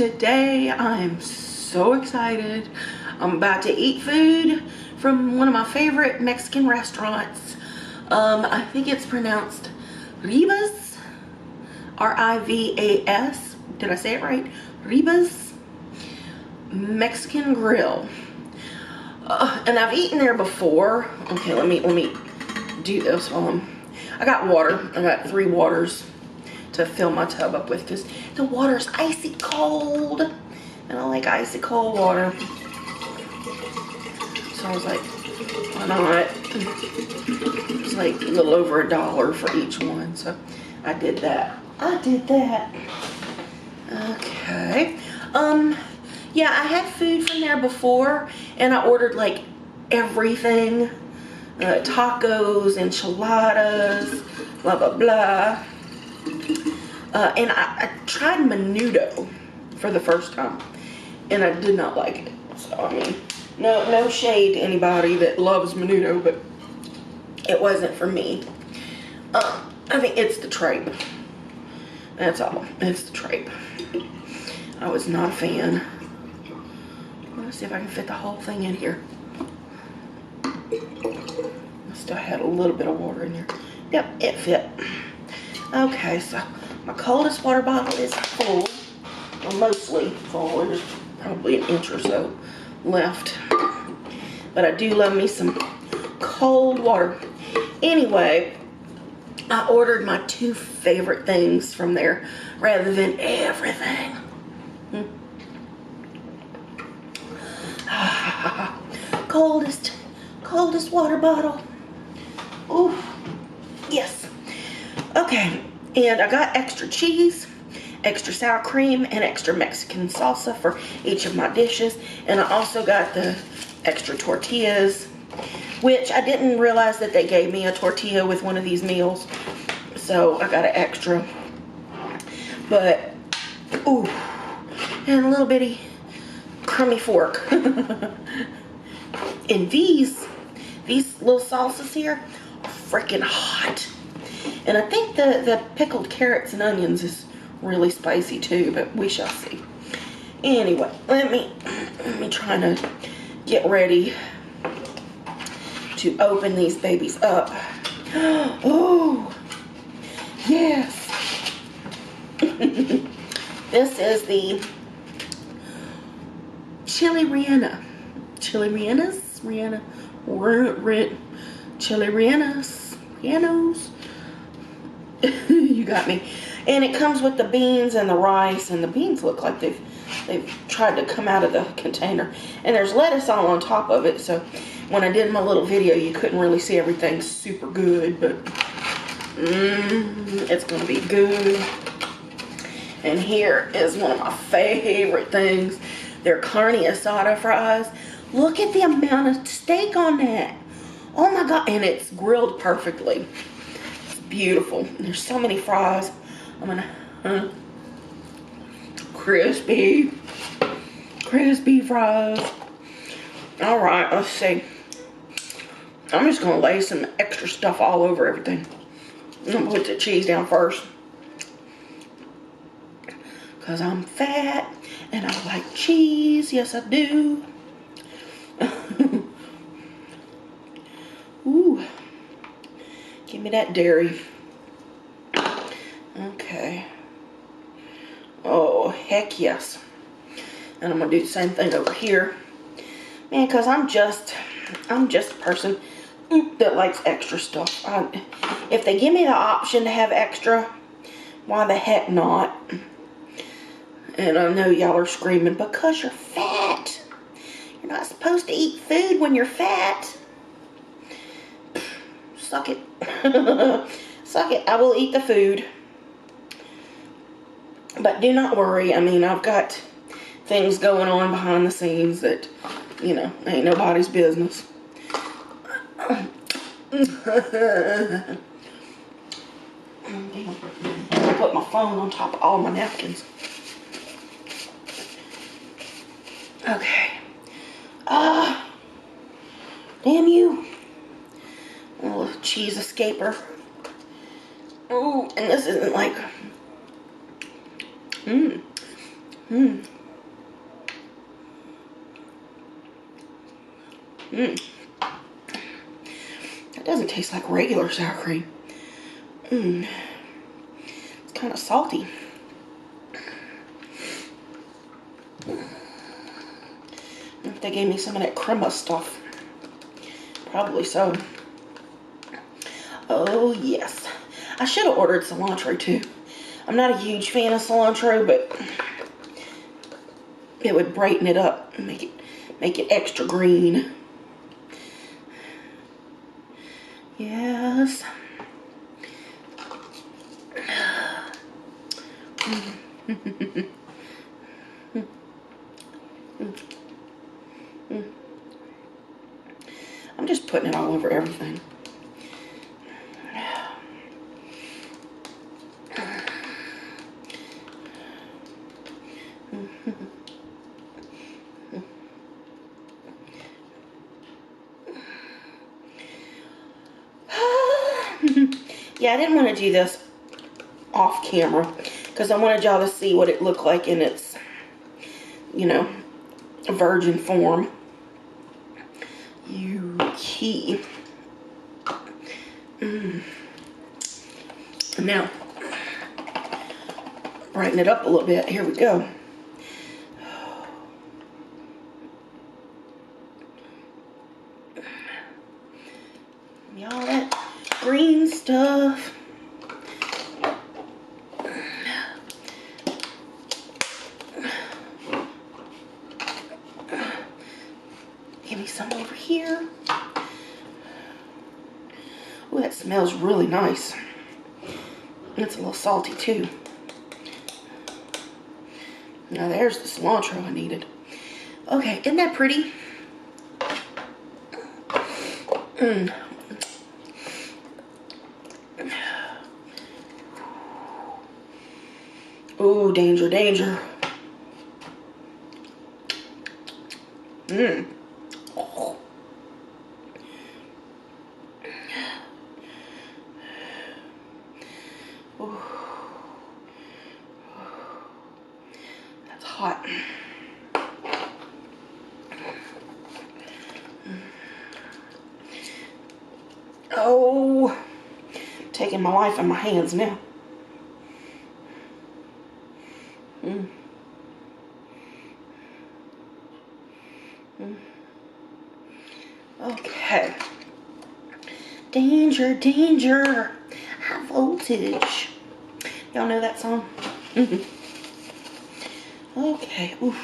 Today I'm so excited. I'm about to eat food from one of my favorite Mexican restaurants. I think it's pronounced Rivas, R-I-V-A-S. Did I say it right? Rivas Mexican Grill. And I've eaten there before. Okay, let me do this while I got water. I got 3 waters to fill my tub up with because the water's icy cold and I like icy cold water. So I was like, why not? It's like a little over $1 for each one, so I did that. Okay. Yeah, I had food from there before and I ordered like everything. Tacos, enchiladas, blah blah blah. And I tried menudo for the first time and I did not like it. So I mean, no shade to anybody that loves menudo, but it wasn't for me. I think it's the tripe. That's all. It's the tripe. I was not a fan. Let's see if I can fit the whole thing in here. I still had a little bit of water in there. Yep, it fit. Okay, so my coldest water bottle is full. Well, mostly full. There's probably an inch or so left. But I do love me some cold water. Anyway, I ordered my 2 favorite things from there rather than everything. Coldest water bottle. Ooh, yes. Okay, and I got extra cheese, extra sour cream, and extra Mexican salsa for each of my dishes. And I also got the extra tortillas, which I didn't realize that they gave me a tortilla with one of these meals. So I got an extra. But, ooh, and a little bitty crummy fork. And these little salsas here are freaking hot. And I think the pickled carrots and onions is really spicy too, but we shall see. Anyway, let me try to get ready to open these babies up. Oh, yes. This is the chili Rihanna. Chili Rihannas? Chili Rihannos. You got me. And it comes with the beans and the rice, and the beans look like they've tried to come out of the container. And there's lettuce all on top of it, so when I did my little video, you couldn't really see everything super good, but it's gonna be good. And here is one of my favorite things. They're Carne Asada fries. Look at the amount of steak on that. Oh my God, and it's grilled perfectly. It's beautiful. There's so many fries. I'm gonna, crispy fries. All right, let's see. I'm just gonna lay some extra stuff all over everything. I'm gonna put the cheese down first, because I'm fat and I like cheese. Yes, I do. Ooh, give me that dairy. Okay. Oh, heck yes. And I'm gonna do the same thing over here. Man, because I'm just a person that likes extra stuff. If they give me the option to have extra, why the heck not? And I know y'all are screaming, because you're fat. You're not supposed to eat food when you're fat. Suck it. Suck it. I will eat the food. But do not worry. I mean, I've got things going on behind the scenes that, you know, ain't nobody's business. I put my phone on top of all my napkins. Okay. Damn you. A little cheese escaper. Oh, and this isn't like Mmm. Mmm. That doesn't taste like regular sour cream. Mmm. It's kind of salty. If they gave me some of that crema stuff. Probably so. Oh, yes. I should have ordered cilantro, too. I'm not a huge fan of cilantro, but it would brighten it up and make it extra green. Yes. I'm just putting it all over everything. Yeah, I didn't want to do this off camera because I wanted y'all to see what it looked like in its, you know, virgin form. Yucky. Now, brighten it up a little bit. Here we go. Y'all, that green stuff. Give me some over here. Oh, that smells really nice. It's a little salty too. Now there's the cilantro I needed. Okay, isn't that pretty? Oh, danger, danger. Oh. That's hot. Oh, taking my life in my hands now. Okay. Danger, danger, high voltage. Y'all know that song? Okay. Oof.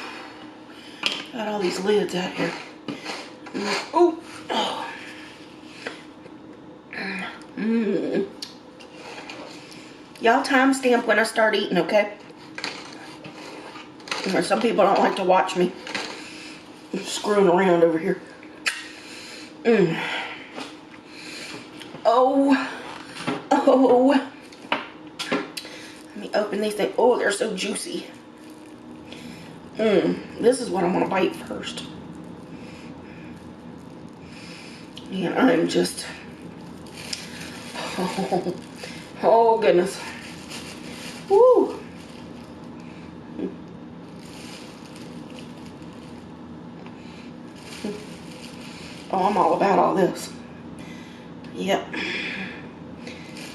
Got all these lids out here. Oh. Oh. Y'all timestamp when I start eating, okay? Some people don't like to watch me screwing around over here. Oh. Oh. Let me open these things. Oh, they're so juicy. This is what I'm gonna bite first. And I'm just, oh goodness. Woo. Oh, I'm all about all this. Yep.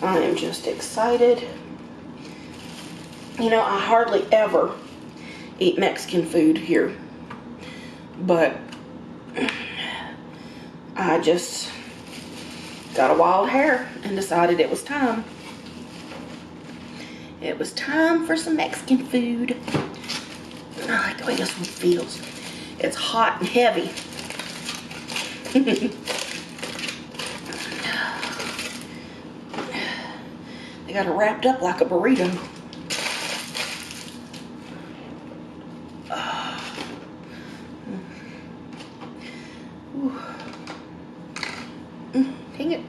I am just excited. You know, I hardly ever eat Mexican food here, but I just got a wild hair and decided it was time. It was time for some Mexican food. I like the way this one feels. It's hot and heavy. They got it wrapped up like a burrito. Dang it.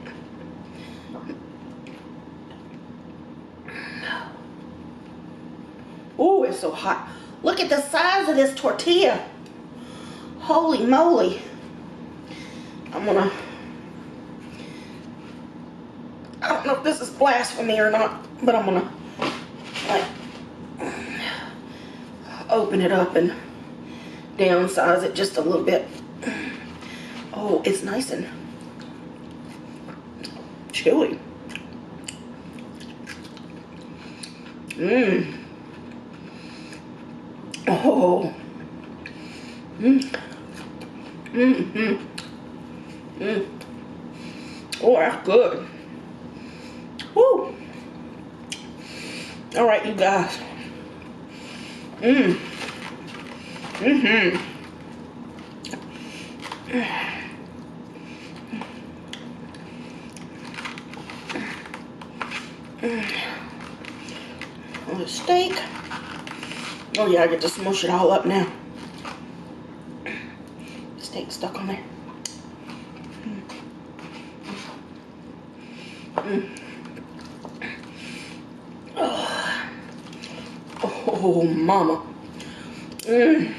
Oh, it's so hot. Look at the size of this tortilla. Holy moly. I don't know if this is blasphemy or not, but I'm gonna, like, open it up and downsize it just a little bit. Oh, it's nice and chili. Mmm. Oh. Mmm. Mmm. Mmm. Oh, that's good. Woo. All right, you guys. Mmm. Mm-hmm. On the steak. Oh yeah, I get to smush it all up now. Steak stuck on there. Oh, oh mama. Mm.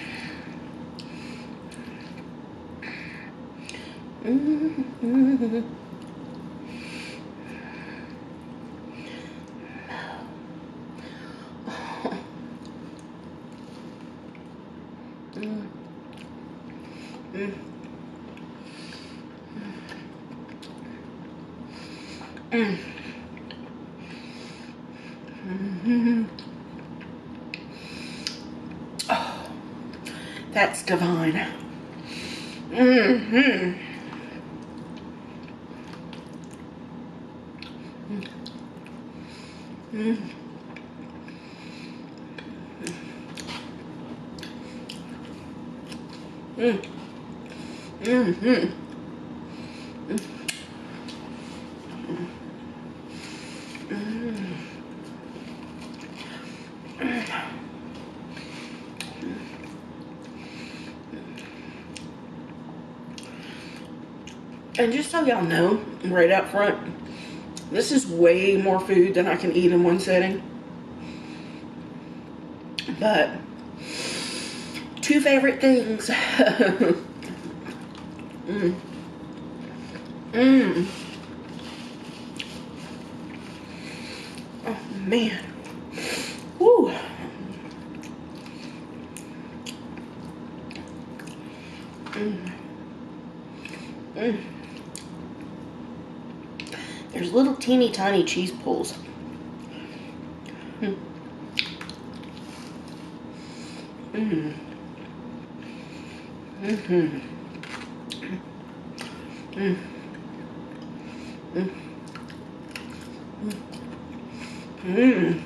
Mm-hmm. Oh, that's divine. Mm-hmm. Mm. Mm. Mm-hmm. And just so y'all know, right out front, this is way more food than I can eat in one sitting. But, two favorite things. Mm. Mm. Oh, man. Woo. Mm. Mm. There's little teeny tiny cheese pulls. Mm. Mm. Mm-hmm. Mm. Mm. Mm.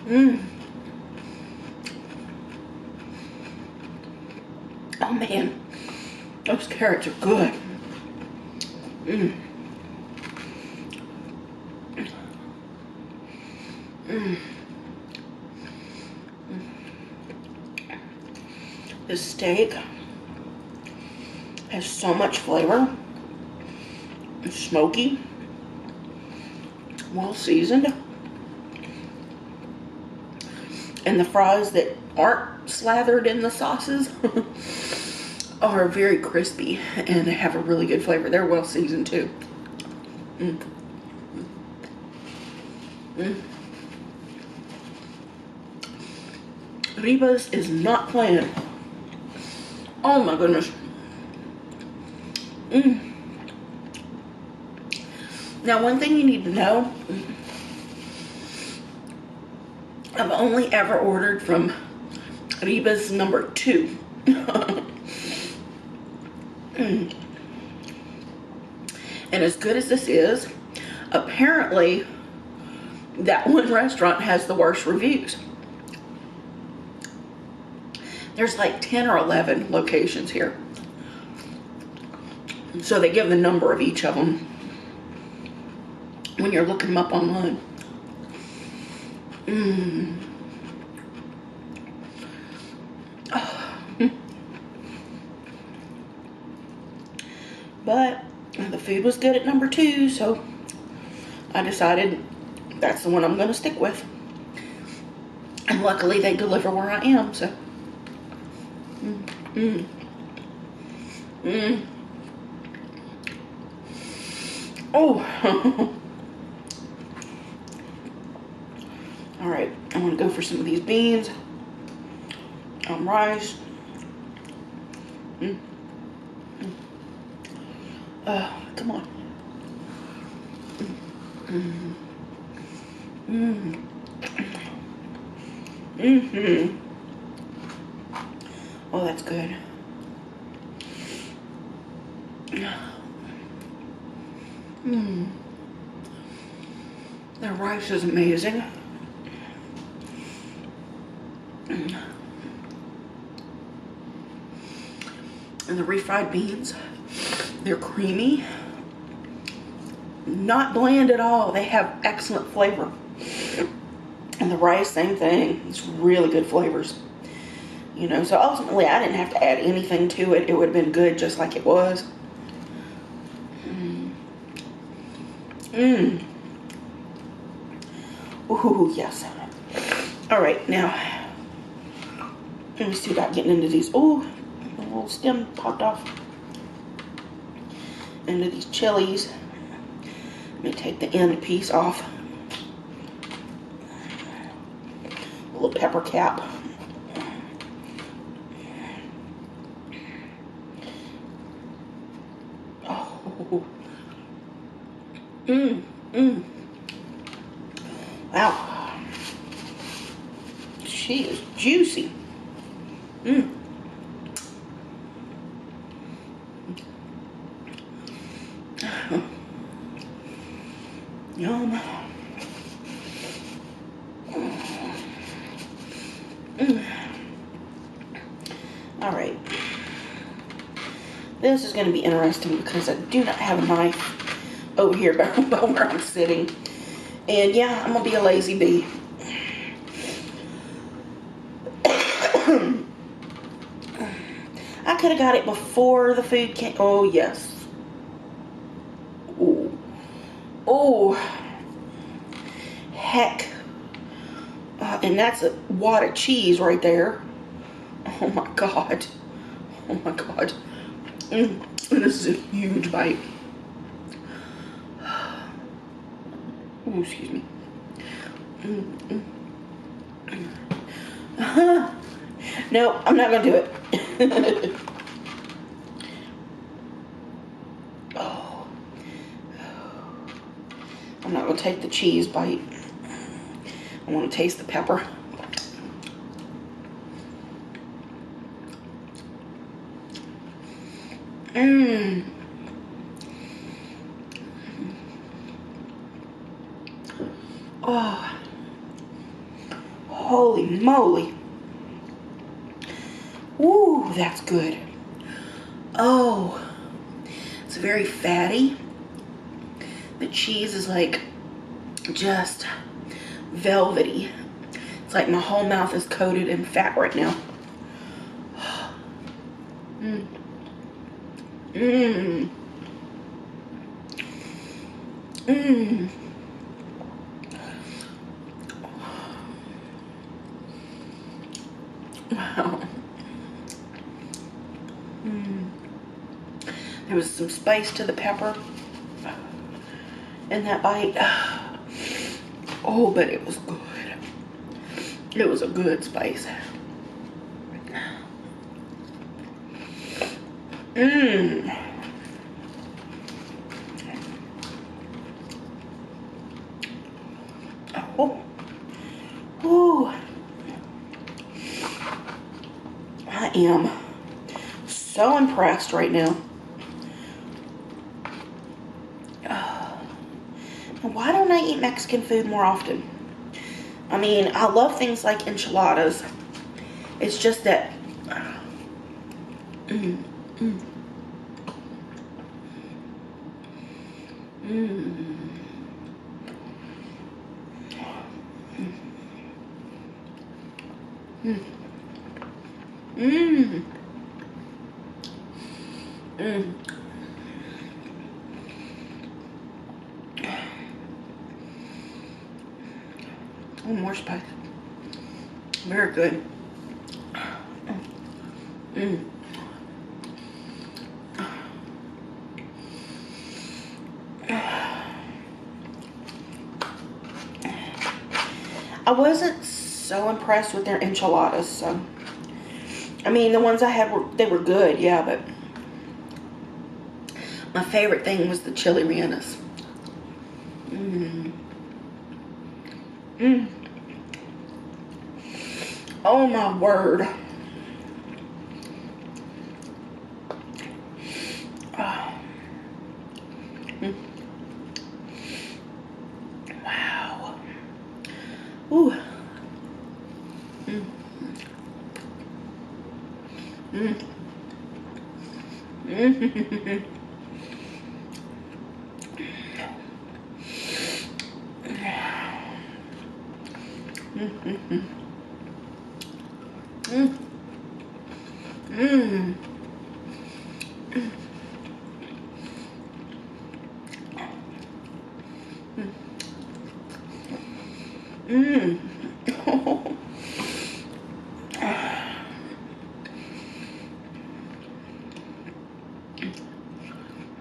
Mm. Oh man, those carrots are good. Mm. Mm. This steak has so much flavor. It's smoky, well seasoned, and the fries that aren't slathered in the sauces are very crispy and have a really good flavor. They're well seasoned too. Mm. Mm. Rivas is not playing. Oh my goodness. Mm. Now, one thing you need to know, I've only ever ordered from Rivas number 2. Mm. And as good as this is, apparently that one restaurant has the worst reviews. There's like 10 or 11 locations here. So they give the number of each of them when you're looking them up online. Mm. Oh. But the food was good at number 2, so I decided that's the one I'm going to stick with. And luckily they deliver where I am, so. Mm. Mm. Oh. All right, I'm gonna go for some of these beans, rice. Come on. Oh, that's good. The rice is amazing. And the refried beans, they're creamy, not bland at all. They have excellent flavor. And the rice, same thing. It's really good flavors. You know, so ultimately I didn't have to add anything to it. It would have been good just like it was. Ooh, yes. All right, now, let me see about getting into these. Ooh, a little stem popped off. Into these chilies. Let me take the end piece off. A little pepper cap. Oh. Wow. She is juicy. Yum. All right. This is going to be interesting because I do not have a knife over here by where I'm sitting. And yeah, I'm going to be a lazy bee. I could have got it before the food came. Oh, yes. Oh. Oh. Heck. And that's a wad of cheese right there. Oh my God. Oh my God. And this is a huge bite. Oh, excuse me. No, I'm not going to do it. Oh. I'm not going to take the cheese bite. I want to taste the pepper. Oh. Holy moly. Ooh, that's good. Oh. It's very fatty. The cheese is like just velvety. It's like my whole mouth is coated in fat right now. Wow. There was some spice to the pepper in that bite. Oh, but it was good. It was a good spice. Oh. Oh. I am so impressed right now. Why don't I eat Mexican food more often? I mean, I love things like enchiladas. It's just that Oh, more spice. Very good. I wasn't so impressed with their enchiladas. So, I mean, the ones I had were good, yeah, but my favorite thing was the chili rellenos. Oh my word. Wow. Ooh.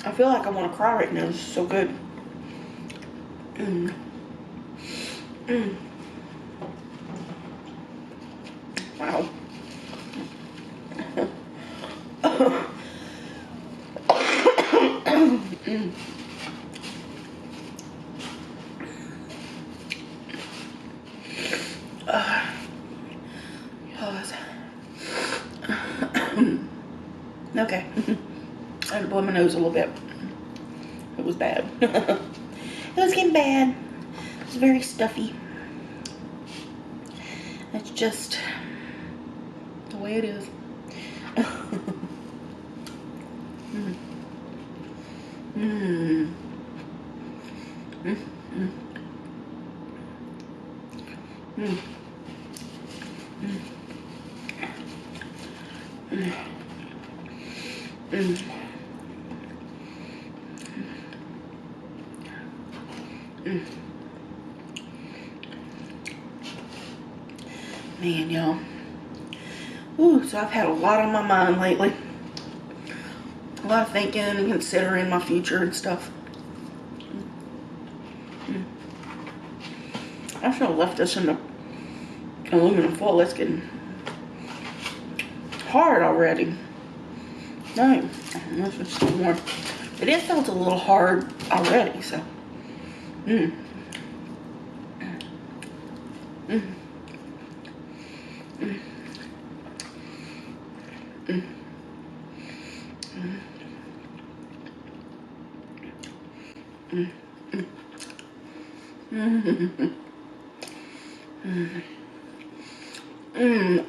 I feel like I want to cry right now. This is so good. Wow. Okay. I had to blow my nose a little bit. It was bad. It was getting bad. It was very stuffy. It's just the way it is. Man, y'all. Ooh, so I've had a lot on my mind lately. A lot of thinking and considering my future and stuff. I should have left this in the aluminum foil. It's getting hard already. Dang. This is still warm. But it felt a little hard already, so.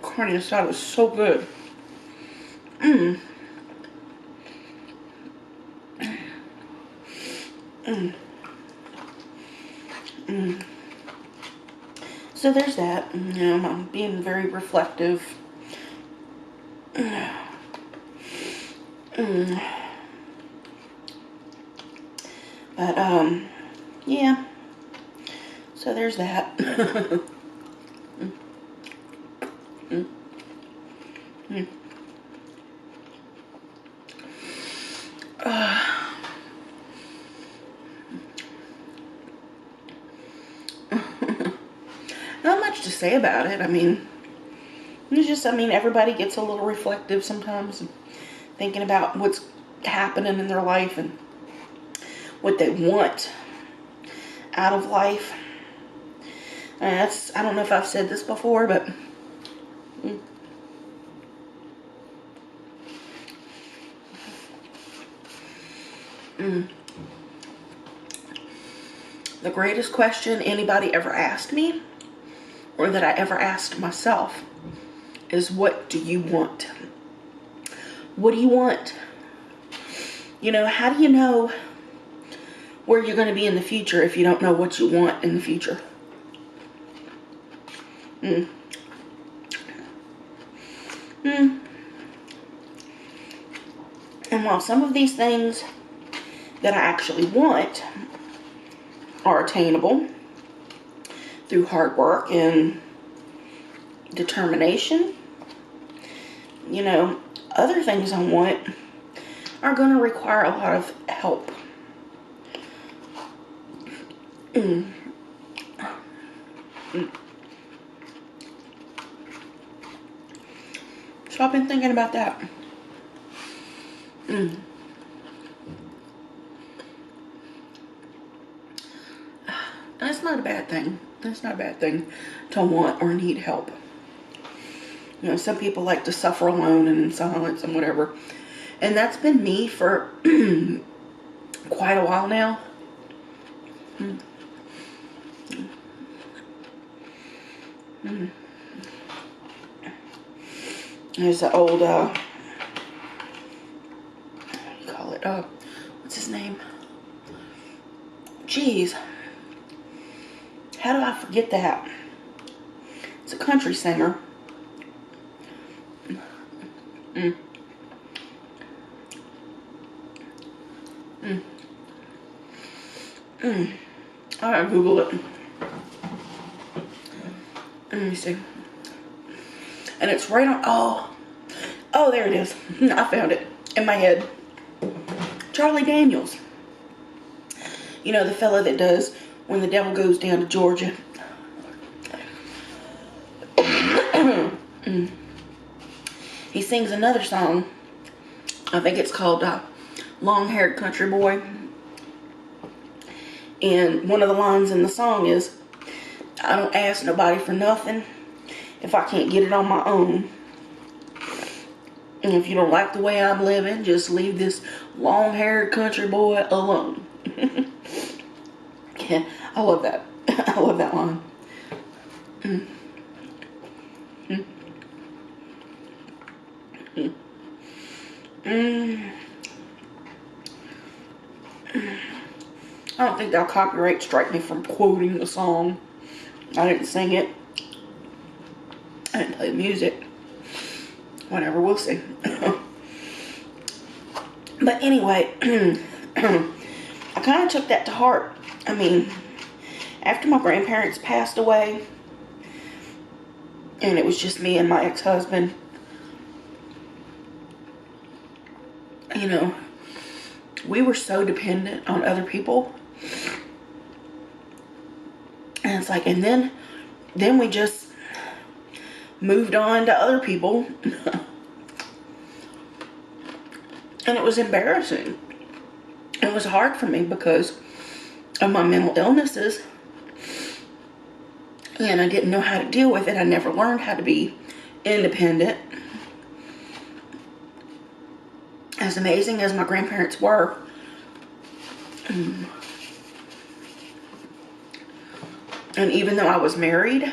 Carne Asada is so good. So there's that. You know, I'm being very reflective. But yeah. So there's that. Not much to say about it. I mean, it's just, I mean, everybody gets a little reflective sometimes, and thinking about what's happening in their life and what they want out of life. And that's, I don't know if I've said this before, but the greatest question anybody ever asked me, or that I ever asked myself, is what do you want? What do you want? You know, how do you know where you're going to be in the future if you don't know what you want in the future? And while some of these things that I actually want are attainable through hard work and determination, you know, other things I want are going to require a lot of help. been thinking about that. That's not a bad thing. That's not a bad thing to want or need help. You know, some people like to suffer alone and in silence and whatever. And that's been me for quite a while now. There's an old, what do you call it? What's his name? Jeez. How do I forget that? It's a country singer. I gotta Google it. Let me see. And it's right on, oh, there it is. I found it in my head. Charlie Daniels. You know, the fella that does When the Devil Goes Down to Georgia. He sings another song. I think it's called Long-Haired Country Boy. And one of the lines in the song is, I don't ask nobody for nothing if I can't get it on my own. And if you don't like the way I'm living, just leave this long-haired country boy alone. Yeah, I love that. I love that line. I don't think they'll copyright strike me from quoting the song. I didn't sing it. I didn't play the music. Whatever, we'll see. But anyway, I kind of took that to heart. I mean, after my grandparents passed away, and it was just me and my ex-husband, you know, we were so dependent on other people. And it's like, and then we just moved on to other people. And it was embarrassing. It was hard for me because of my mental illnesses. And I didn't know how to deal with it. I never learned how to be independent. As amazing as my grandparents were, and even though I was married,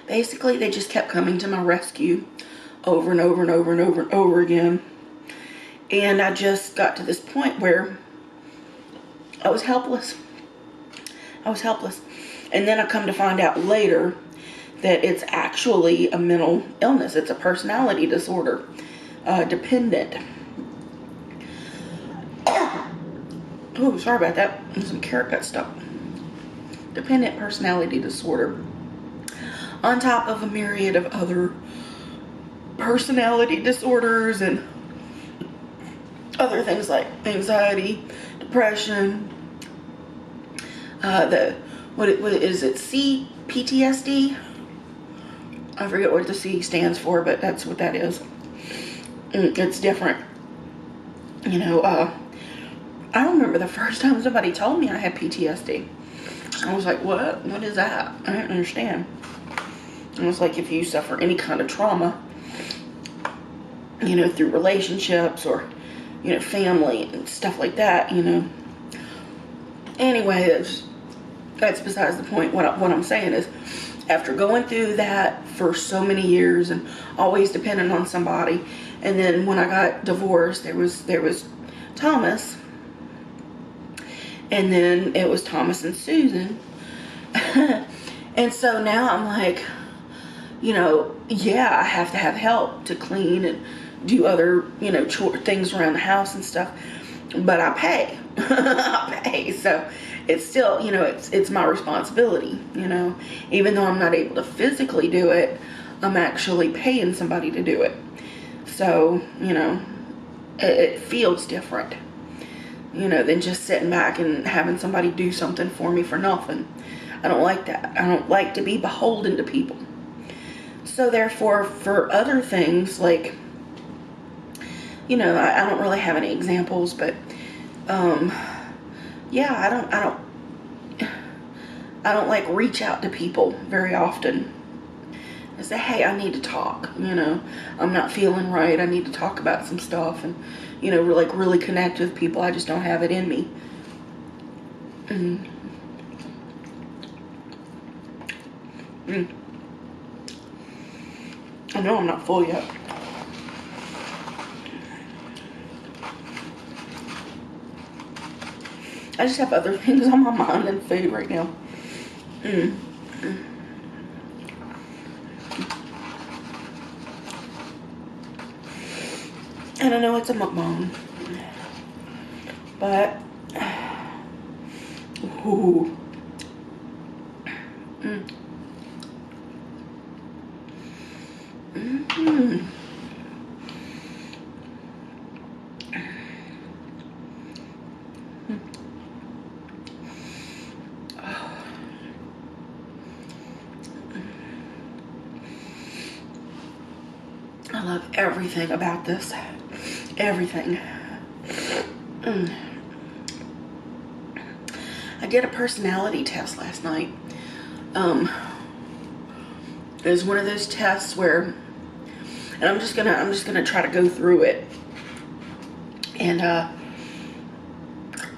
basically they just kept coming to my rescue over and over and over and over and over again. And I just got to this point where I was helpless. I was helpless. And then I come to find out later that it's actually a mental illness. It's a personality disorder. Dependent. Oh, sorry about that. Some carrot got stuck. Dependent personality disorder. On top of a myriad of other personality disorders and other things like anxiety, depression, what is it, PTSD? I forget what the C stands for, but that's what that is. It's different. You know, I remember the first time somebody told me I had PTSD. I was like, what? What is that? I didn't understand. It was like if you suffer any kind of trauma, you know, through relationships or, you know, family and stuff like that, you know. Anyway, that's besides the point. What I'm saying is, after going through that for so many years and always depending on somebody, and then when I got divorced, there was Thomas, and then it was Thomas and Susan. And so now I'm like, you know, yeah, I have to have help to clean and do other, you know, things around the house and stuff, but I pay. I pay. So it's still, you know, it's my responsibility, you know. Even though I'm not able to physically do it, I'm actually paying somebody to do it. So, you know, it feels different, you know, than just sitting back and having somebody do something for me for nothing. I don't like that. I don't like to be beholden to people. So therefore, for other things, like, you know, I don't really have any examples, but yeah, I don't like reach out to people very often and say, hey, I need to talk, you know, I'm not feeling right, I need to talk about some stuff, and, you know, like really connect with people. I just don't have it in me. I know I'm not full yet. I just have other things on my mind than food right now. And I know it's a mukbang, but ooh. I love everything about this. Everything. I did a personality test last night. It was one of those tests where, and I'm just gonna try to go through it. And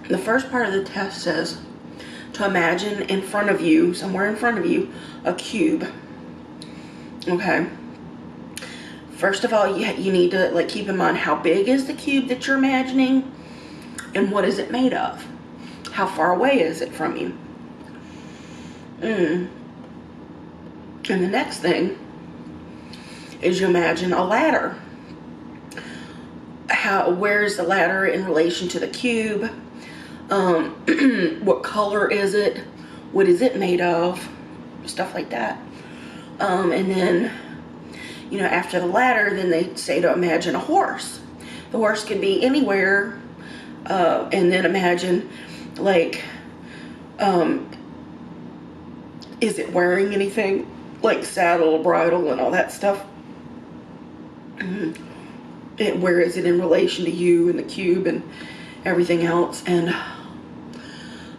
the first part of the test says to imagine in front of you, somewhere in front of you, a cube. Okay. First of all, you need to like keep in mind, how big is the cube that you're imagining, and what is it made of? How far away is it from you? And the next thing is you imagine a ladder. Where is the ladder in relation to the cube? What color is it? What is it made of? Stuff like that. And then, you know, after the ladder, then they say to imagine a horse. The horse can be anywhere. And then imagine, like, is it wearing anything? Like saddle, bridle, and all that stuff. Where is it in relation to you and the cube and everything else? And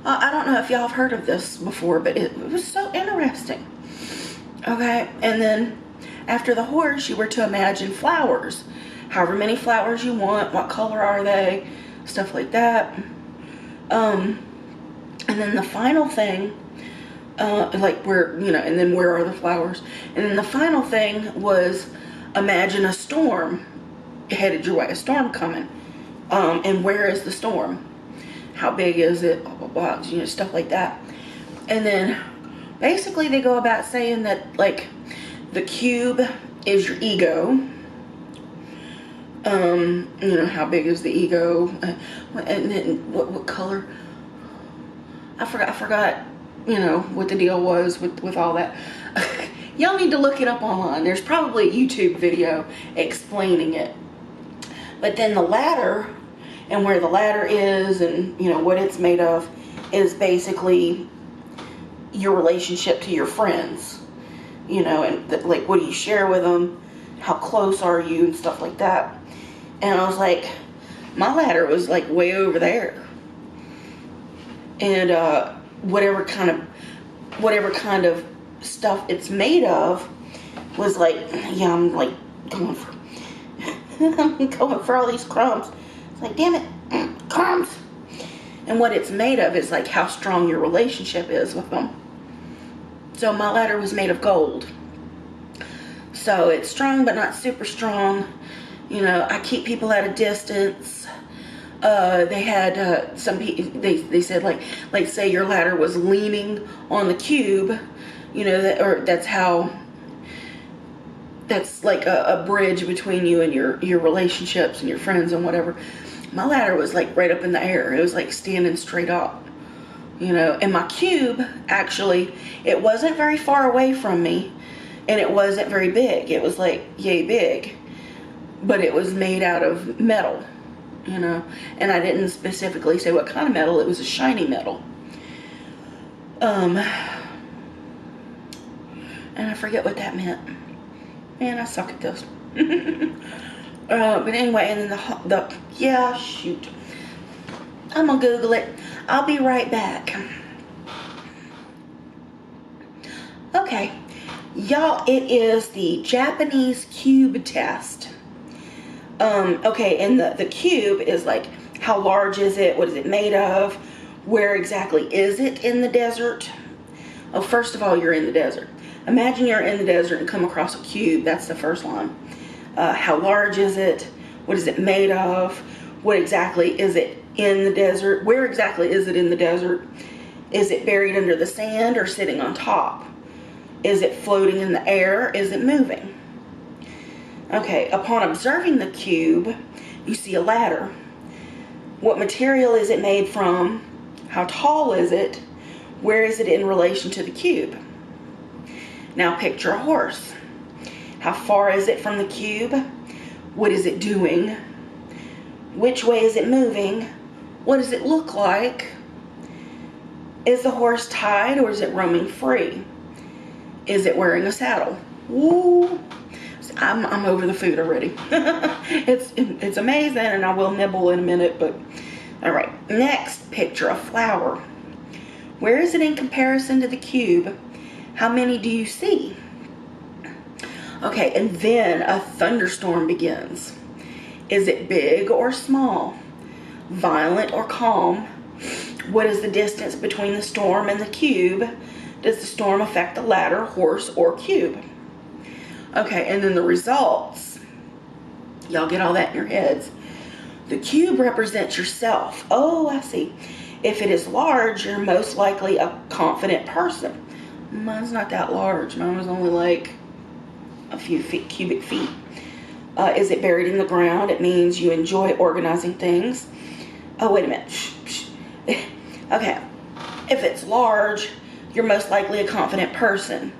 I don't know if y'all have heard of this before, but it was so interesting. Okay, and then after the horse, you were to imagine flowers. However many flowers you want, what color are they, stuff like that. And then the final thing, like where, you know, and then where are the flowers? And then the final thing was imagine a storm headed your way, a storm coming. And where is the storm? How big is it? Blah, blah, blah, you know, stuff like that. And then basically they go about saying that, like, the cube is your ego. You know, how big is the ego? And then what color? I forgot, you know, what the deal was with all that. Y'all need to look it up online. There's probably a YouTube video explaining it. But then the ladder, and where the ladder is, and, you know, what it's made of, is basically your relationship to your friends. You know, and like, what do you share with them? How close are you, and stuff like that. And I was like, my ladder was like way over there. And whatever kind of stuff it's made of was like, yeah, I'm like going for I'm going for all these crumbs. It's like, damn it, crumbs. And what it's made of is like how strong your relationship is with them. So my ladder was made of gold. So it's strong but not super strong. You know, I keep people at a distance. They had some people, they said, like say your ladder was leaning on the cube, you know, that's like a bridge between you and your relationships and your friends and whatever. My ladder was like right up in the air. It was like standing straight up, you know. And my cube, actually, it wasn't very far away from me, and it wasn't very big. It was like yay big, but it was made out of metal, you know. And I didn't specifically say what kind of metal. It was a shiny metal. And I forget what that meant. Man, I suck at this. But anyway, and then yeah, shoot. I'm gonna Google it. I'll be right back. Okay, y'all, it is the Japanese cube test. Okay, and the cube is like, how large is it? What is it made of? Where exactly is it in the desert? Oh, first of all, you're in the desert. Imagine you're in the desert and come across a cube. That's the first line. How large is it? What is it made of? What exactly is it in the desert? Where exactly is it in the desert? Is it buried under the sand or sitting on top? Is it floating in the air? Is it moving? Okay, upon observing the cube, you see a ladder. What material is it made from? How tall is it? Where is it in relation to the cube? Now picture a horse. How far is it from the cube? What is it doing? Which way is it moving? What does it look like? Is the horse tied or is it roaming free? Is it wearing a saddle? Woo! I'm over the food already. It's amazing, and I will nibble in a minute, but all right. Next, picture a flower. Where is it in comparison to the cube? How many do you see? Okay, and then a thunderstorm begins. Is it big or small? Violent or calm? What is the distance between the storm and the cube? Does the storm affect the ladder, horse, or cube? Okay, and then the results. Y'all get all that in your heads. The cube represents yourself. Oh, I see. If it is large, you're most likely a confident person. Mine's not that large. Mine was only like a few cubic feet. Is it buried in the ground? It means you enjoy organizing things. Oh, wait a minute. Okay. If it's large, you're most likely a confident person.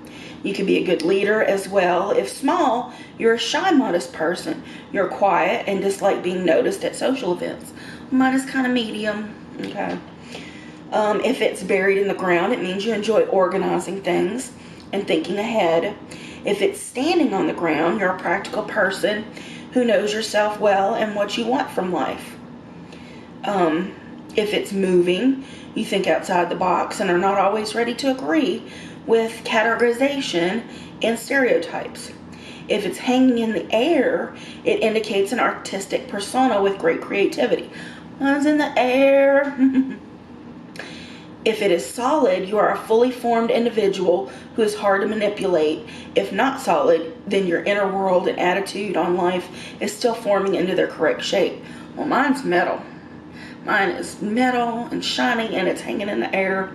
You can be a good leader as well. If small, you're a shy, modest person. You're quiet and dislike being noticed at social events. Mine is kind of medium. Okay. If it's buried in the ground, it means you enjoy organizing things and thinking ahead. If it's standing on the ground, you're a practical person who knows yourself well and what you want from life. If it's moving, you think outside the box and are not always ready to agree with categorization and stereotypes. If it's hanging in the air, it indicates an artistic persona with great creativity. Mine's in the air. If it is solid, you are a fully formed individual who is hard to manipulate. If not solid, then your inner world and attitude on life is still forming into their correct shape. Well, mine's metal. Mine is metal and shiny, and it's hanging in the air.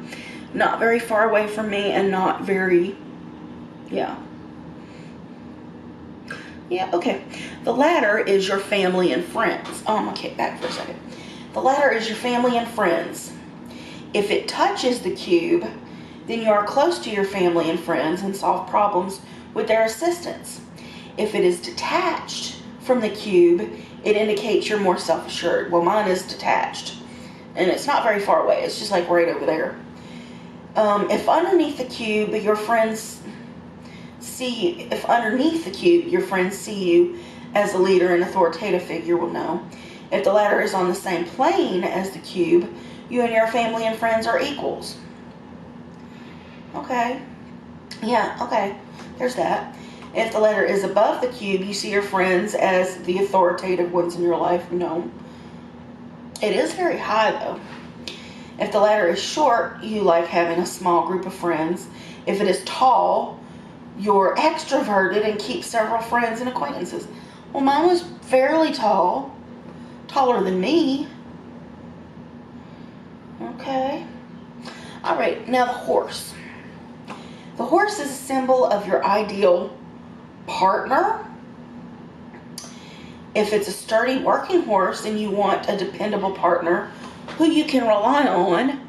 Not very far away from me, and not very, yeah, okay. The ladder is your family and friends. Oh, I'm gonna kick back for a second. The ladder is your family and friends. If it touches the cube, then you are close to your family and friends and solve problems with their assistance. If it is detached from the cube, it indicates you're more self-assured. Well, mine is detached, and it's not very far away. It's just like right over there. If underneath the cube, your friends see you as a leader and authoritative figure, will know. If the ladder is on the same plane as the cube, you and your family and friends are equals. Okay. Yeah, okay. There's that. If the ladder is above the cube, you see your friends as the authoritative ones in your life. No. It is very high, though. If the ladder is short, you like having a small group of friends. If it is tall, you're extroverted and keep several friends and acquaintances. Well, mine was fairly tall. Taller than me. Okay. All right, now the horse. The horse is a symbol of your ideal partner. If it's a sturdy working horse and you want a dependable partner who you can rely on.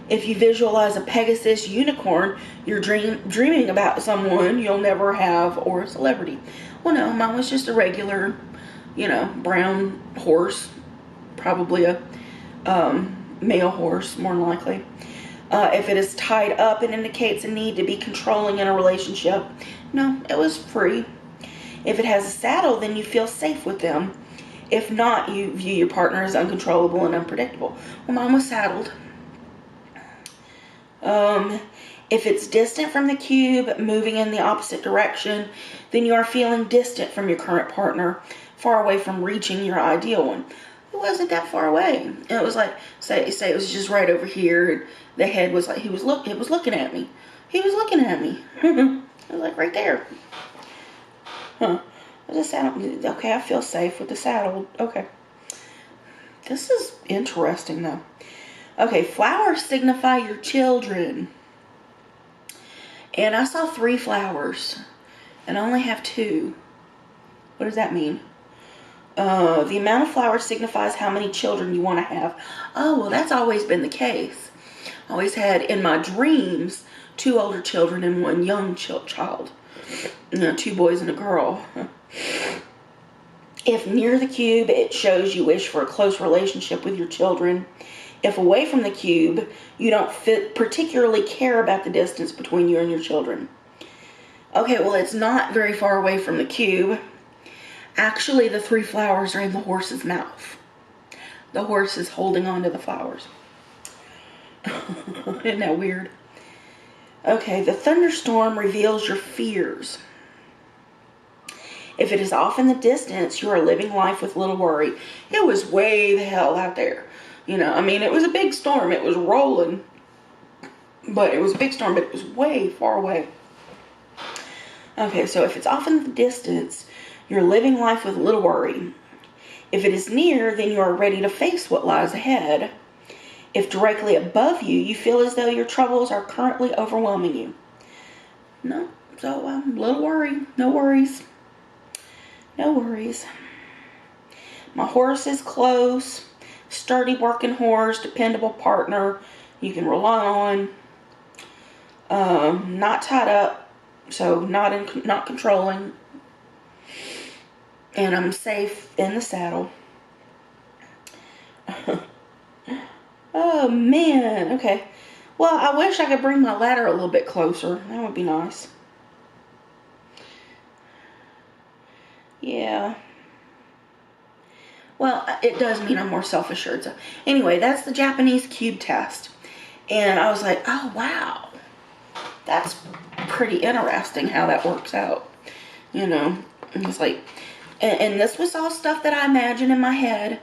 If you visualize a Pegasus unicorn, you're dreaming about someone you'll never have, or a celebrity. Well, no, mine was just a regular, brown horse. Probably a male horse, more than likely. If it is tied up, it indicates a need to be controlling in a relationship. No, it was free. If it has a saddle, then you feel safe with them. If not, you view your partner as uncontrollable and unpredictable. Well, mine was saddled. If it's distant from the cube, moving in the opposite direction, then you are feeling distant from your current partner, far away from reaching your ideal one. It wasn't that far away. It was like, say it was just right over here, and the head was like, it was looking at me. He was looking at me. It was like right there. Huh. The saddle. Okay, I feel safe with the saddle. Okay. This is interesting, though. Okay, flowers signify your children. And I saw 3 flowers. And I only have 2. What does that mean? The amount of flowers signifies how many children you want to have. Oh, well, that's always been the case. I always had, in my dreams, 2 older children and 1 young child. 2 boys and a girl. If near the cube, it shows you wish for a close relationship with your children. If away from the cube, you don't particularly care about the distance between you and your children. Okay, well, it's not very far away from the cube. Actually, the 3 flowers are in the horse's mouth. The horse is holding on to the flowers. Isn't that weird? Okay, the thunderstorm reveals your fears. If it is off in the distance, you are living life with little worry. It was way the hell out there. I mean, it was a big storm. It was rolling. But it was a big storm, but it was way far away. Okay, so if it's off in the distance, you're living life with little worry. If it is near, then you are ready to face what lies ahead. If directly above you, you feel as though your troubles are currently overwhelming you. No, so little worry, no worries. No worries. My horse is close, sturdy working horse, dependable partner you can rely on. Not tied up, so not controlling. And I'm safe in the saddle. Oh man, okay. Well, I wish I could bring my ladder a little bit closer. That would be nice. Yeah. Well, it does mean I'm more self-assured. So anyway, that's the Japanese cube test. And I was like, oh wow. That's pretty interesting how that works out. It's like, and this was all stuff that I imagined in my head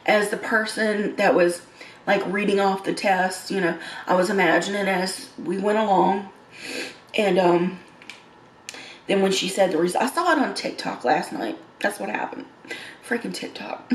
as the person that was like reading off the test. I was imagining as we went along. And then when she said the result, I saw it on TikTok last night. That's what happened. Freaking TikTok.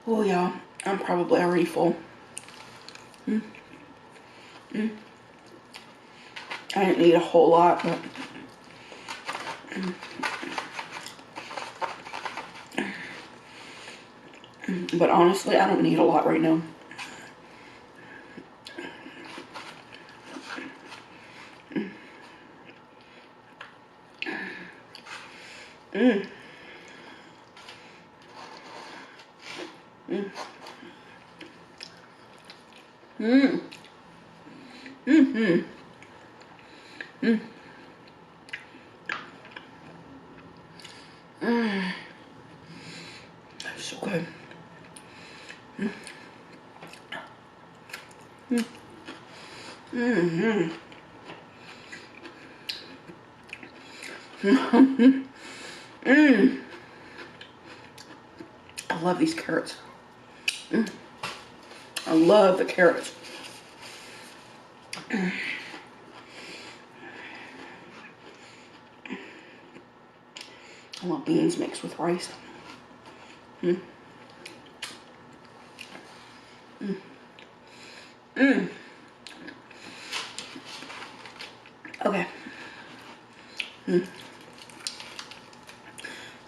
Oh yeah, I'm probably already full. I didn't eat a whole lot, but honestly, I don't need a lot right now. That's so good. I love these carrots. I love the carrots. I love beans mixed with rice. Okay.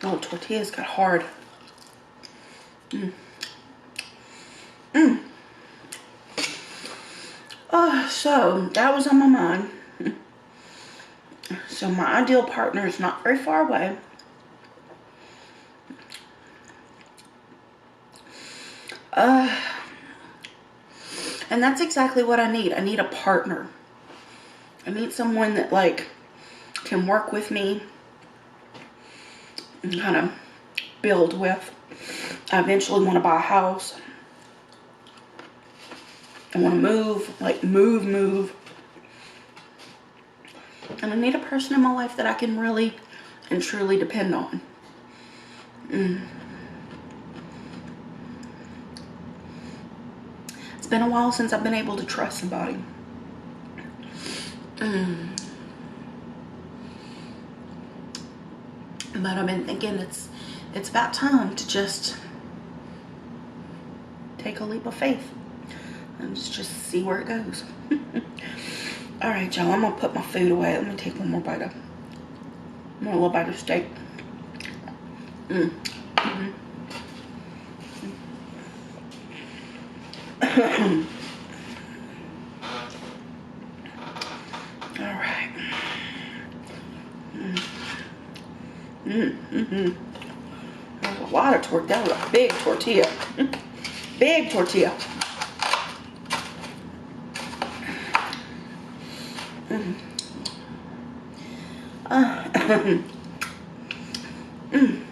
Oh, tortillas got hard. So that was on my mind. So my ideal partner is not very far away. And that's exactly what I need. I need a partner. I need someone that like can work with me and kind of build with. I eventually want to buy a house. I want to move, like move. And I need a person in my life that I can really and truly depend on. It's been a while since I've been able to trust somebody. But I've been thinking it's about time to just take a leap of faith and just see where it goes. All right, y'all, I'm gonna put my food away. Let me take one more little bite of steak. All right. That was a lot of tortilla. That was a big tortilla. Big tortilla.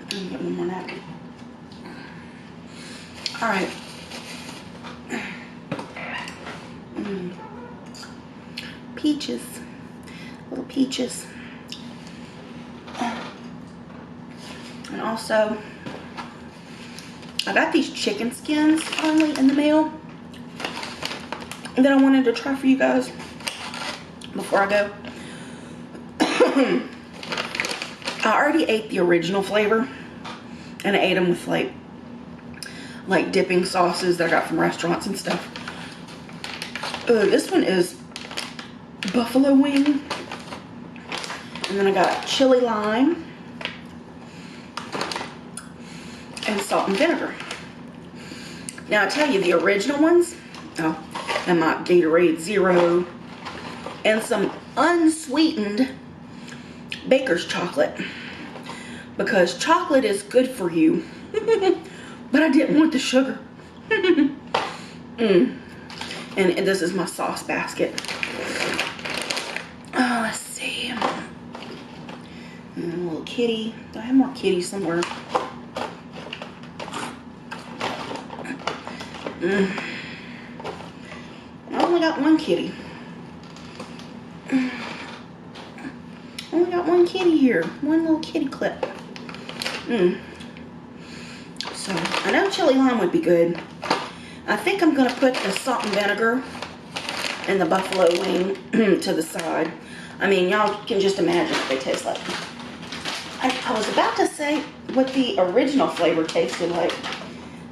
Get one more napkin. All right. Peaches. Little peaches. And also, I got these chicken skins finally in the mail that I wanted to try for you guys before I go. I already ate the original flavor, and I ate them with like dipping sauces that I got from restaurants and stuff. This one is buffalo wing, and then I got chili lime and salt and vinegar. Now I tell you, the original ones, and my Gatorade Zero, and some unsweetened baker's chocolate, because chocolate is good for you. But I didn't want the sugar. And this is my sauce basket. Oh, let's see. And a little kitty. Do I have more kitties somewhere? I only got one kitty. Only got one kitty here. One little kitty clip. So, I know chili lime would be good. I think I'm going to put the salt and vinegar and the buffalo wing to the side. I mean, y'all can just imagine what they taste like. I was about to say what the original flavor tasted like.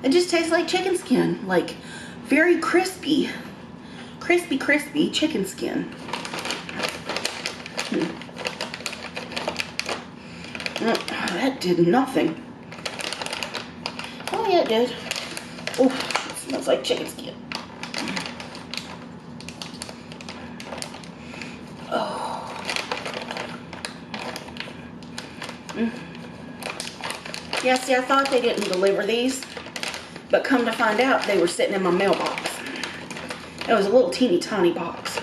It just tastes like chicken skin. Like, very crispy. Crispy chicken skin. That did nothing. Oh yeah, it did. Oh, it smells like chicken skin. Oh. Yeah, see, I thought they didn't deliver these, but come to find out, they were sitting in my mailbox. It was a little teeny tiny box.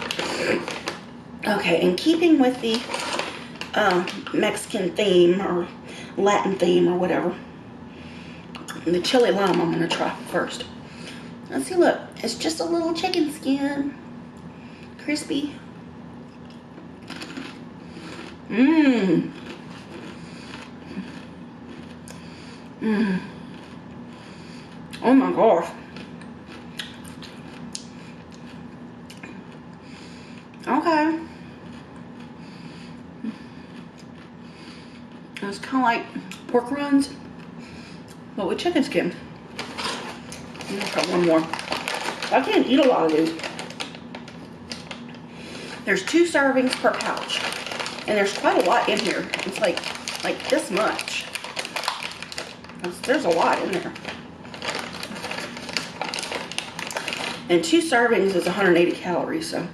Okay, in keeping with the Mexican theme or Latin theme or whatever, the chili lime I'm going to try first. Let's see, look. It's just a little chicken skin. Crispy. Oh my gosh. Okay. It's kind of like pork rinds, but with chicken skin. I'm gonna try one more. I can't eat a lot of these. There's 2 servings per pouch, and there's quite a lot in here. It's like this much. There's a lot in there. And 2 servings is 180 calories, so.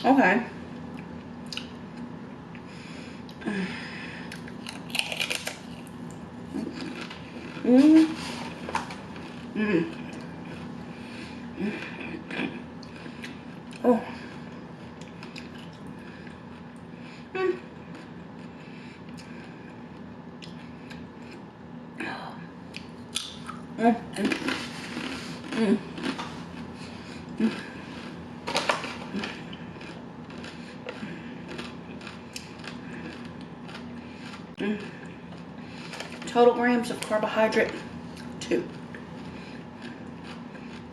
Okay. Oh. Total grams of carbohydrate, 2.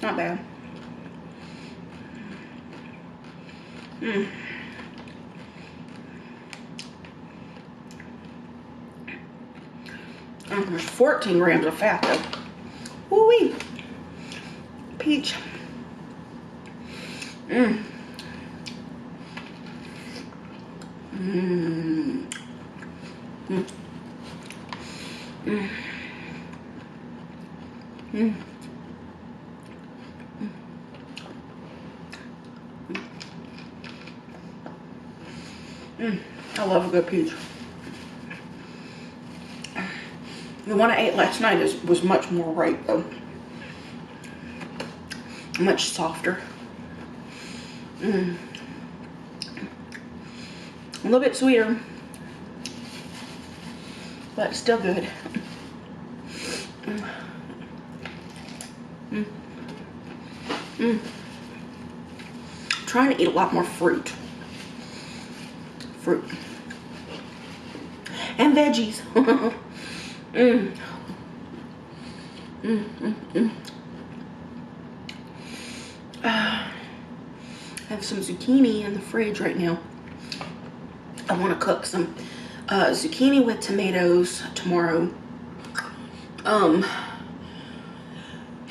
Not bad. There's 14 grams of fat though. Woo-wee. Peach. I love a good peach. The one I ate last night was much more ripe though. Much softer. A little bit sweeter, but still good. Trying to eat a lot more fruit. And veggies. I have some zucchini in the fridge right now. I want to cook some zucchini with tomatoes tomorrow. And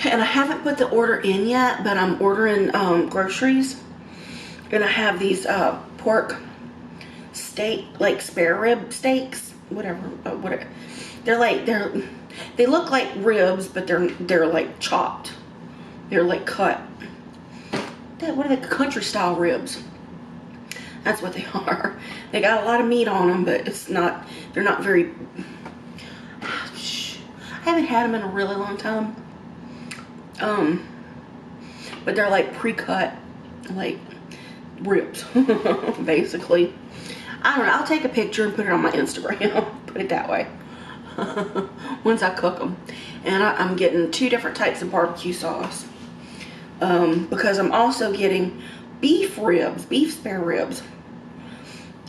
I haven't put the order in yet, but I'm ordering groceries. And I have these pork steak, like spare rib steaks, whatever. They look like ribs, but they're like chopped. They're like cut. What are they? Country style ribs. That's what they are. They got a lot of meat on them, but they're not very. I haven't had them in a really long time. But they're like pre-cut, like ribs, basically. I don't know. I'll take a picture and put it on my Instagram. Put it that way. Once I cook them. And I'm getting 2 different types of barbecue sauce. Because I'm also getting beef spare ribs.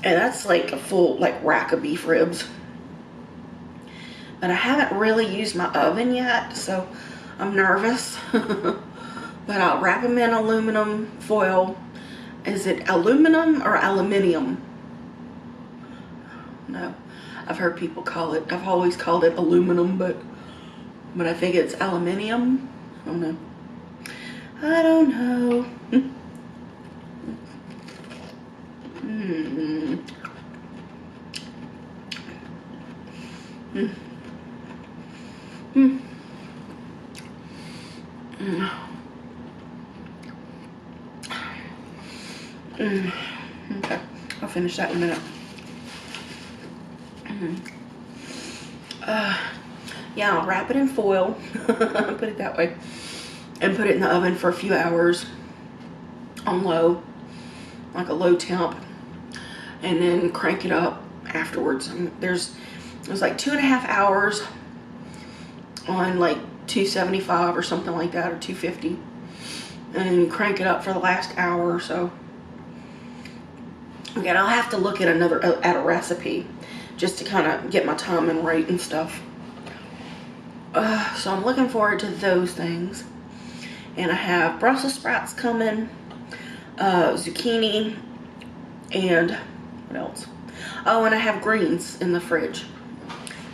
And that's like a full rack of beef ribs. But I haven't really used my oven yet, so I'm nervous. But I'll wrap them in aluminum foil. Is it aluminum or aluminium? No, I've heard people call it. I've always called it aluminum, but I think it's aluminium. I don't know. I don't know. Okay, I'll finish that in a minute. Yeah, I'll wrap it in foil, put it that way, and put it in the oven for a few hours on low, like a low temp, and then crank it up afterwards. And there's like 2.5 hours on like 275 or something like that, or 250, and crank it up for the last hour or so. Again, I'll have to look at a recipe just to kind of get my timing right and stuff. So I'm looking forward to those things. And I have Brussels sprouts coming, zucchini, and what else? Oh, and I have greens in the fridge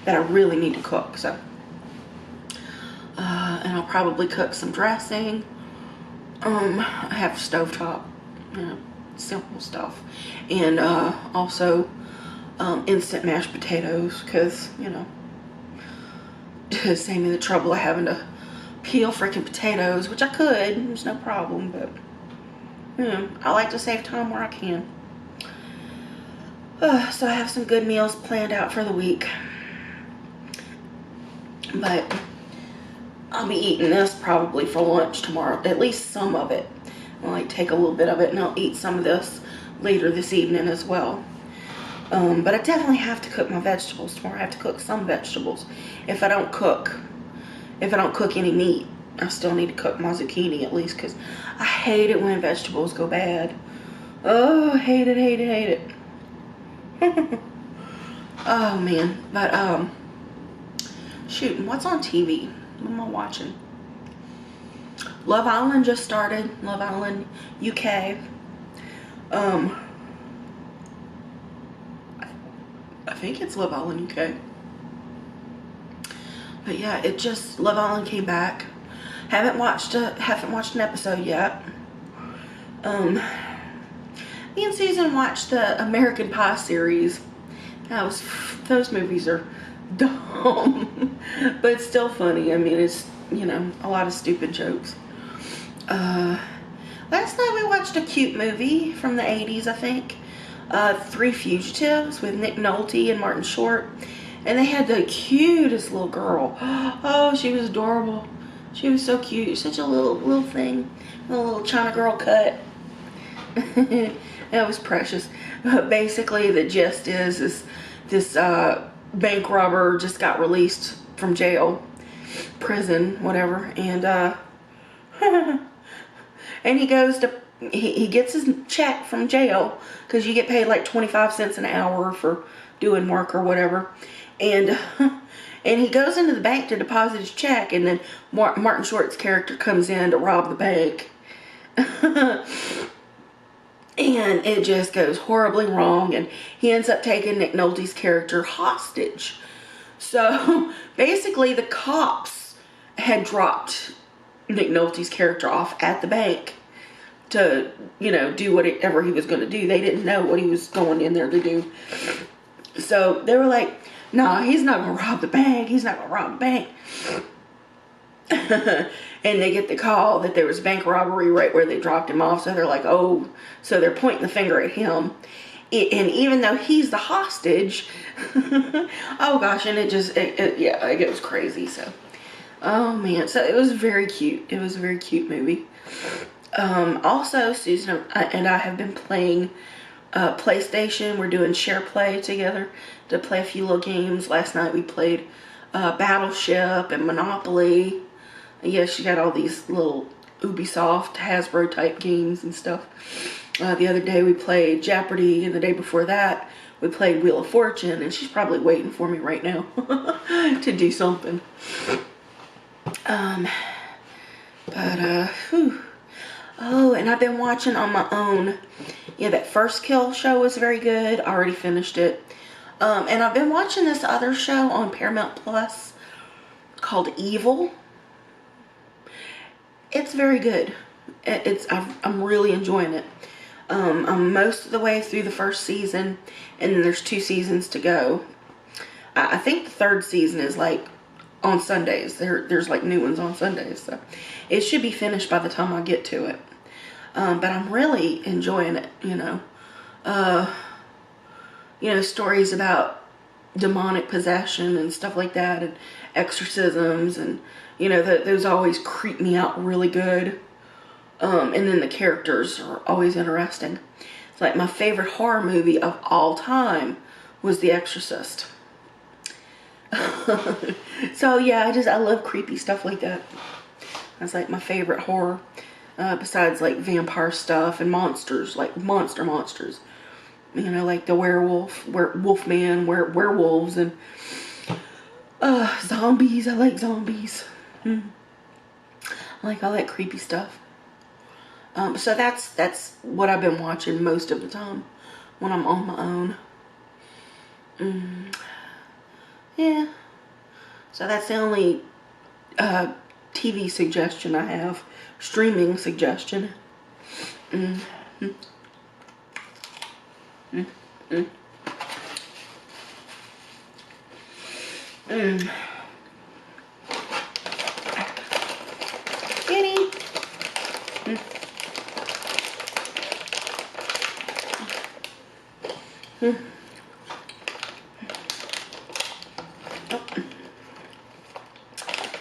that I really need to cook. So, and I'll probably cook some dressing. I have stovetop, simple stuff, and also instant mashed potatoes, because to save me the trouble of having to peel freaking potatoes, which I could. There's no problem, but I like to save time where I can. So I have some good meals planned out for the week. But I'll be eating this probably for lunch tomorrow. At least some of it. I'll like take a little bit of it and I'll eat some of this later this evening as well. But I definitely have to cook my vegetables tomorrow. I have to cook some vegetables. If I don't cook any meat, I still need to cook my zucchini at least, because I hate it when vegetables go bad. Oh, hate it. Oh man, but shoot, what's on TV? What am I watching? Love Island just started. Love Island UK. I think it's Love Island UK. But yeah, Love Island came back. Haven't watched an episode yet. Me and Susan watched the American Pie series. Those movies are dumb, but it's still funny. I mean, it's, a lot of stupid jokes. Last night we watched a cute movie from the 80s, I think. Three Fugitives with Nick Nolte and Martin Short. And they had the cutest little girl. Oh, she was adorable. She was so cute. Such a little thing. A little China girl cut. That was precious. Basically, the gist is this bank robber just got released from jail, prison, whatever, and and he goes to he gets his check from jail, because you get paid like 25 cents an hour for doing work or whatever, and he goes into the bank to deposit his check, and then Martin Short's character comes in to rob the bank. And it just goes horribly wrong, and he ends up taking Nick Nolte's character hostage. So basically the cops had dropped Nick Nolte's character off at the bank to, do whatever he was going to do. They didn't know what he was going in there to do. So they were like, nah, he's not going to rob the bank. He's not going to rob the bank. And they get the call that there was bank robbery right where they dropped him off. So they're like, oh, so they're pointing the finger at him. And even though he's the hostage, oh gosh, and it goes crazy. So, oh man, so it was very cute. It was a very cute movie. Also, Susan and I have been playing PlayStation. We're doing share play together to play a few little games. Last night we played Battleship and Monopoly. Yeah, she got all these little Ubisoft, Hasbro type games and stuff. The other day we played Jeopardy, and the day before that we played Wheel of Fortune, and she's probably waiting for me right now to do something. Oh, and I've been watching on my own. Yeah, that First Kill show was very good. I already finished it. And I've been watching this other show on Paramount Plus called Evil. It's very good. I'm really enjoying it. I'm most of the way through the first season, and then there's 2 seasons to go. I think the 3rd season is like on Sundays. There's like new ones on Sundays, so it should be finished by the time I get to it. But I'm really enjoying it. Stories about demonic possession and stuff like that, and exorcisms, and those always creep me out really good. And then the characters are always interesting. It's like my favorite horror movie of all time was The Exorcist. So yeah, I love creepy stuff like that. That's like my favorite horror. Besides like vampire stuff and monsters, like monsters. Like the Wolfman, werewolves, and zombies. I like zombies. I like all that creepy stuff. So that's what I've been watching most of the time when I'm on my own. Yeah. So that's the only TV suggestion I have. Streaming suggestion.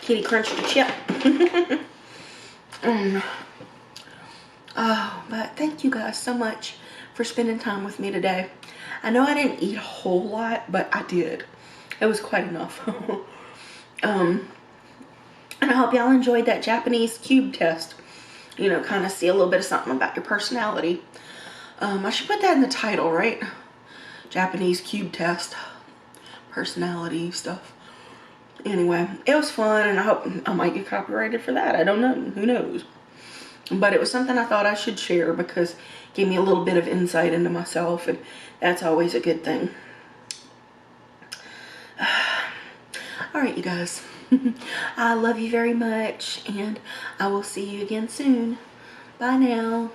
Kitty crunched the chip. Oh, but thank you guys so much for spending time with me today. I know I didn't eat a whole lot, but I did. It was quite enough. And I hope y'all enjoyed that Japanese cube test. You know, kind of see a little bit of something about your personality. I should put that in the title, right? Japanese cube test. Personality stuff. Anyway, it was fun, and I hope I might get copyrighted for that. I don't know. Who knows? But it was something I thought I should share because it gave me a little bit of insight into myself, and that's always a good thing. Alright, you guys. I love you very much, and I will see you again soon. Bye now.